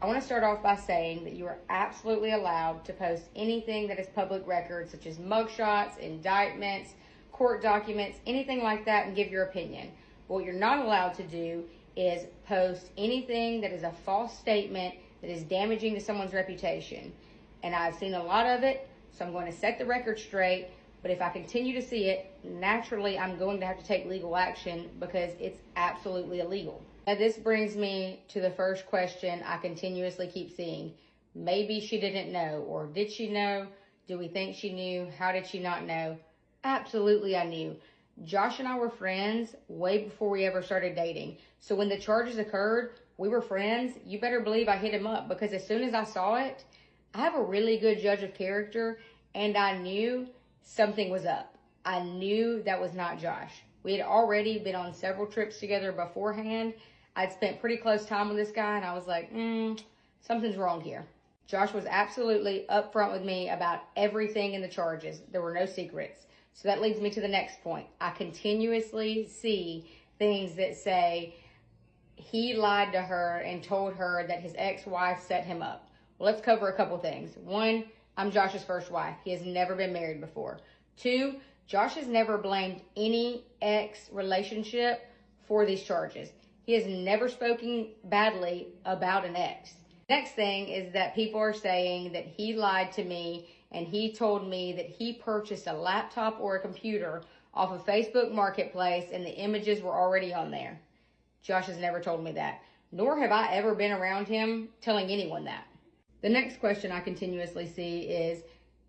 I want to start off by saying that you are absolutely allowed to post anything that is public record, such as mugshots, indictments, court documents, anything like that, and give your opinion. But what you're not allowed to do is post anything that is a false statement that is damaging to someone's reputation. And I've seen a lot of it, so I'm going to set the record straight. But if I continue to see it, naturally I'm going to have to take legal action because it's absolutely illegal. Now this brings me to the first question I continuously keep seeing. Maybe she didn't know, or did she know? Do we think she knew? How did she not know? Absolutely I knew. Josh and I were friends way before we ever started dating. So when the charges occurred, we were friends. You better believe I hit him up because as soon as I saw it, I have a really good judge of character and I knew something was up. I knew that was not Josh. We had already been on several trips together beforehand. I'd spent pretty close time with this guy and I was like, something's wrong here. Josh was absolutely upfront with me about everything in the charges. There were no secrets. So that leads me to the next point. I continuously see things that say he lied to her and told her that his ex-wife set him up. Well, let's cover a couple things. One, I'm Josh's first wife. He has never been married before. Two, Josh has never blamed any ex relationship for these charges. He has never spoken badly about an ex. Next thing is that people are saying that he lied to me and he told me that he purchased a laptop or a computer off of Facebook Marketplace and the images were already on there. Josh has never told me that, nor have I ever been around him telling anyone that. The next question I continuously see is,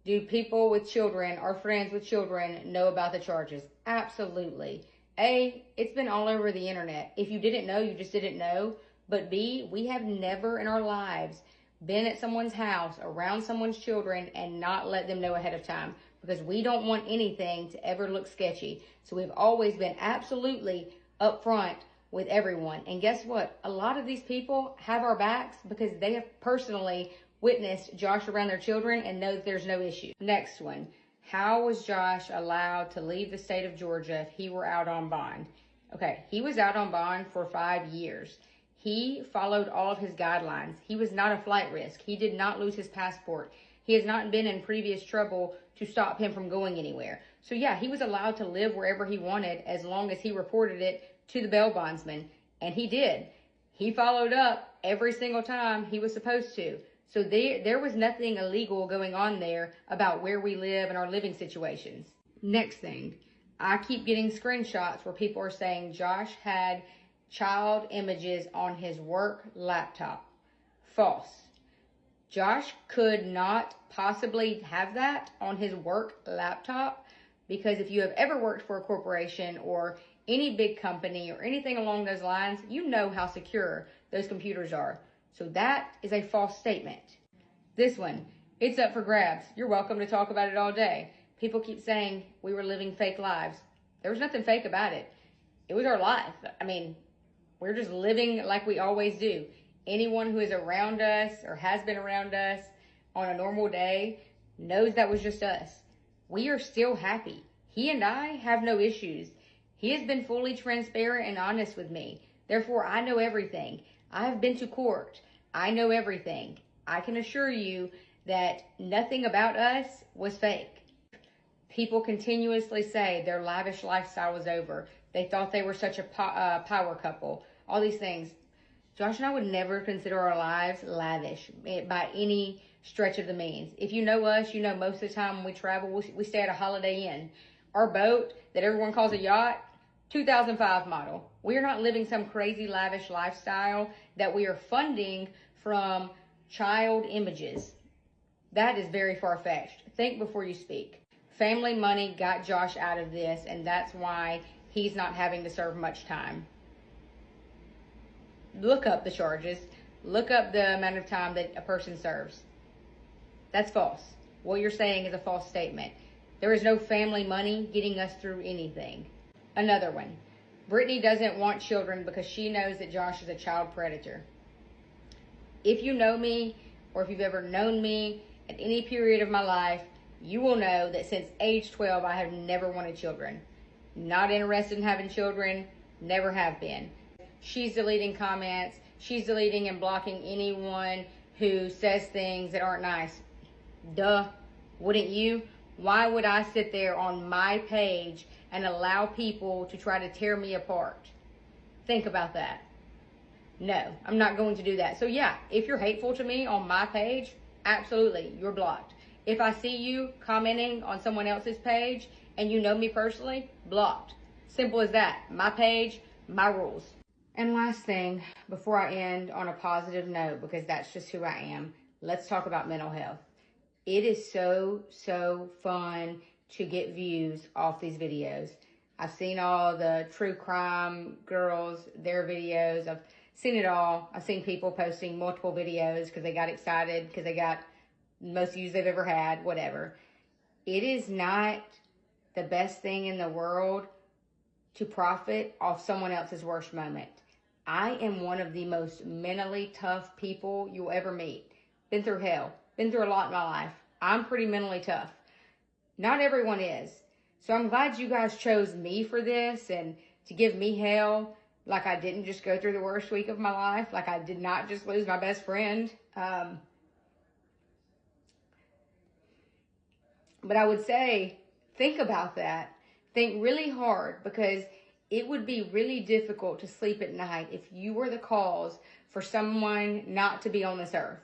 do people with children or friends with children know about the charges? Absolutely. A, it's been all over the internet. If you didn't know, you just didn't know. But B, we have never in our lives been at someone's house around someone's children and not let them know ahead of time because we don't want anything to ever look sketchy. So we've always been absolutely upfront with everyone. And guess what? A lot of these people have our backs because they have personally witnessed Josh around their children and know that there's no issue. Next one. How was Josh allowed to leave the state of Georgia if he were out on bond? Okay, he was out on bond for 5 years. He followed all of his guidelines. He was not a flight risk. He did not lose his passport. He has not been in previous trouble to stop him from going anywhere. So yeah, he was allowed to live wherever he wanted as long as he reported it to the bail bondsman. And he did. He followed up every single time he was supposed to. So there was nothing illegal going on there about where we live and our living situations. Next thing, I keep getting screenshots where people are saying Josh had child images on his work laptop. False. Josh could not possibly have that on his work laptop because if you have ever worked for a corporation or any big company or anything along those lines, you know how secure those computers are. So that is a false statement. This one, it's up for grabs. You're welcome to talk about it all day. People keep saying we were living fake lives. There was nothing fake about it. It was our life. I mean, we're just living like we always do. Anyone who is around us or has been around us on a normal day knows that was just us. We are still happy. He and I have no issues. He has been fully transparent and honest with me. Therefore, I know everything. I have been to court. I know everything. I can assure you that nothing about us was fake. People continuously say their lavish lifestyle was over. They thought they were such a power couple. All these things. Josh and I would never consider our lives lavish by any stretch of the means. If you know us, you know most of the time when we travel, we stay at a Holiday Inn. Our boat that everyone calls a yacht, 2005 model. We are not living some crazy lavish lifestyle that we are funding from child images. That is very far-fetched. Think before you speak. Family money got Josh out of this, and that's why he's not having to serve much time. Look up the charges. Look up the amount of time that a person serves. That's false. What you're saying is a false statement. There is no family money getting us through anything. Another one. Brittany doesn't want children because she knows that Josh is a child predator. If you know me, or if you've ever known me at any period of my life, you will know that since age 12, I have never wanted children. Not interested in having children, never have been. She's deleting comments. she's deleting and blocking anyone who says things that aren't nice. Duh, wouldn't you? Why would I sit there on my page and allow people to try to tear me apart? Think about that. No, I'm not going to do that. So yeah, if you're hateful to me on my page, absolutely, you're blocked. If I see you commenting on someone else's page and you know me personally, blocked. Simple as that. My page, my rules. And last thing, before I end on a positive note, because that's just who I am, let's talk about mental health. It is so fun to get views off these videos. I've seen all the true crime girls, their videos. I've seen it all. I've seen people posting multiple videos because they got excited, because they got the most views they've ever had, whatever. It is not the best thing in the world to profit off someone else's worst moment. I am one of the most mentally tough people you'll ever meet. Been through hell. Been through a lot in my life. I'm pretty mentally tough. Not everyone is. So I'm glad you guys chose me for this and to give me hell. Like I didn't just go through the worst week of my life. Like I did not just lose my best friend. But I would say, think about that. Think really hard, because it would be really difficult to sleep at night if you were the cause for someone not to be on this earth.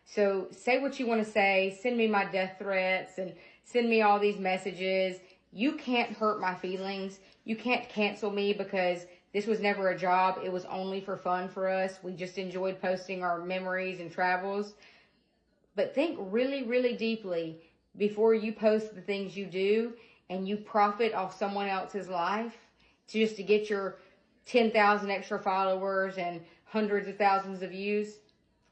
So say what you want to say. Send me my death threats and send me all these messages. You can't hurt my feelings. You can't cancel me because this was never a job. It was only for fun for us. We just enjoyed posting our memories and travels. But think really deeply before you post the things you do and you profit off someone else's life just to get your 10,000 extra followers and hundreds of thousands of views.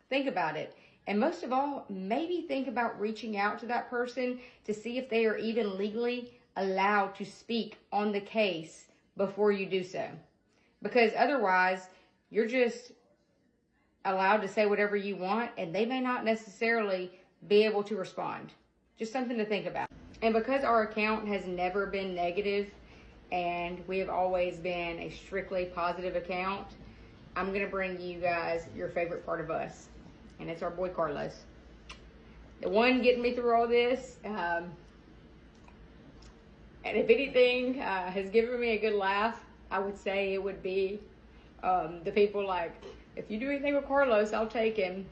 Think about it. And most of all, maybe think about reaching out to that person to see if they are even legally allowed to speak on the case before you do so. Because otherwise, you're just allowed to say whatever you want, and they may not necessarily be able to respond. Just something to think about. And because our account has never been negative, and we have always been a strictly positive account, I'm going to bring you guys your favorite part of us. And it's our boy Carlos. The one getting me through all this. And if anything has given me a good laugh, I would say it would be the people like, if you do anything with Carlos, I'll take him.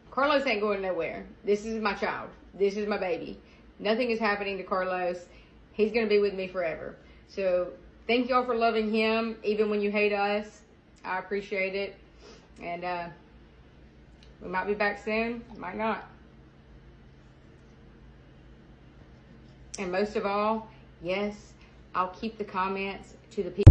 Carlos ain't going nowhere. This is my child. This is my baby. Nothing is happening to Carlos. He's going to be with me forever. So thank y'all for loving him, even when you hate us. I appreciate it. And we might be back soon. Might not. And most of all, yes, I'll keep the comments to the people.